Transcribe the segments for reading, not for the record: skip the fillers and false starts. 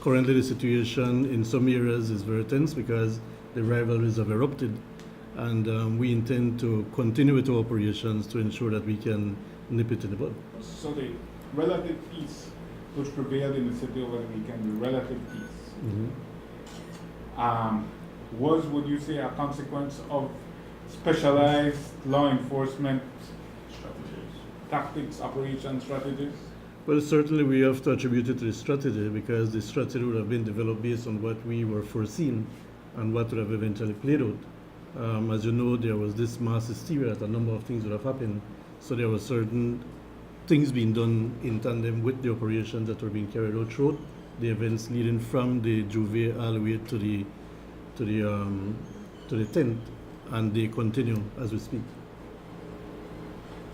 Currently, the situation in some areas is very tense because the rivalries have erupted, and we intend to continue with our operations to ensure that we can nip it in the bud. So the relative peace which prevailed in the city over the weekend, the relative peace, was, would you say, a consequence of specialized law enforcement tactics, operation strategies? Well, certainly we have to attribute it to the strategy because the strategy would have been developed based on what we were foreseen and what would have eventually played out. As you know, there was this mass hysteria that a number of things would have happened. So there were certain things being done in tandem with the operations that were being carried out throughout the events leading from the Juve all the way to the tent, and they continue as we speak.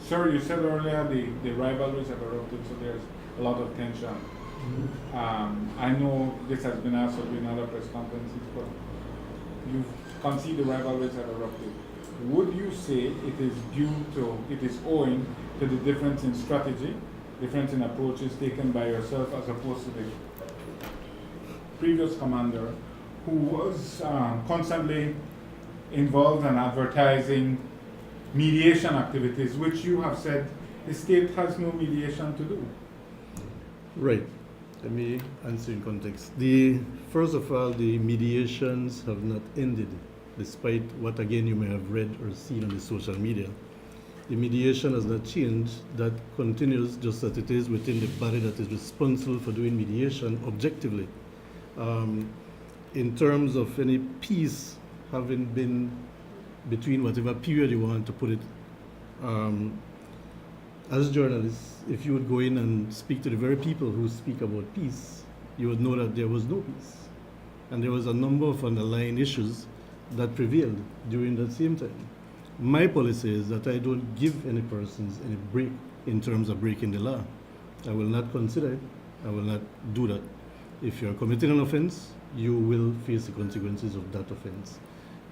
Sir, you said earlier the rivalries have erupted, so there's a lot of tension. I know this has been asked in other press conferences, but you've conceded the rivalries have erupted. Would you say it is owing to the difference in strategy, difference in approaches taken by yourself as opposed to the previous commander who was constantly involved in advertising mediation activities, which you have said the state has no mediation to do? Right. Let me answer in context. First of all, the mediations have not ended, despite what again you may have read or seen on the social media. The mediation has not changed. That continues just as it is within the body that is responsible for doing mediation objectively. In terms of any peace having been between whatever period you want to put it, as journalists, if you would go in and speak to the very people who speak about peace, you would know that there was no peace. And there was a number of underlying issues that prevailed during that same time. My policy is that I don't give any persons any break in terms of breaking the law. I will not consider it. I will not do that. If you're committing an offense, you will face the consequences of that offense.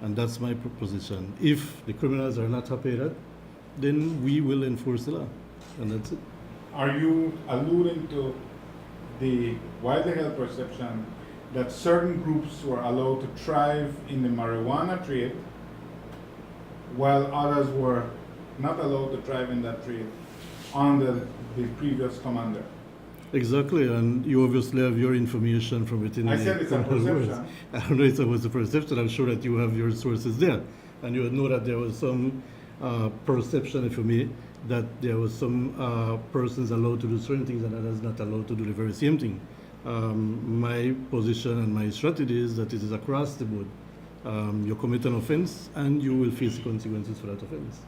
And that's my position. If the criminals are not happy with that, then we will enforce the law. And that's it. Are you alluding to the widely held perception that certain groups were allowed to thrive in the marijuana trade while others were not allowed to thrive in that trade under the previous commander? Exactly, and you obviously have your information from within I the said it's a perception. I don't know if it was a perception. I'm sure that you have your sources there. And you would know that there was some perception, if you may, that there was some persons allowed to do certain things and others not allowed to do the very same thing. My position and my strategy is that it is across the board. You commit an offense and you will face the consequences for that offense.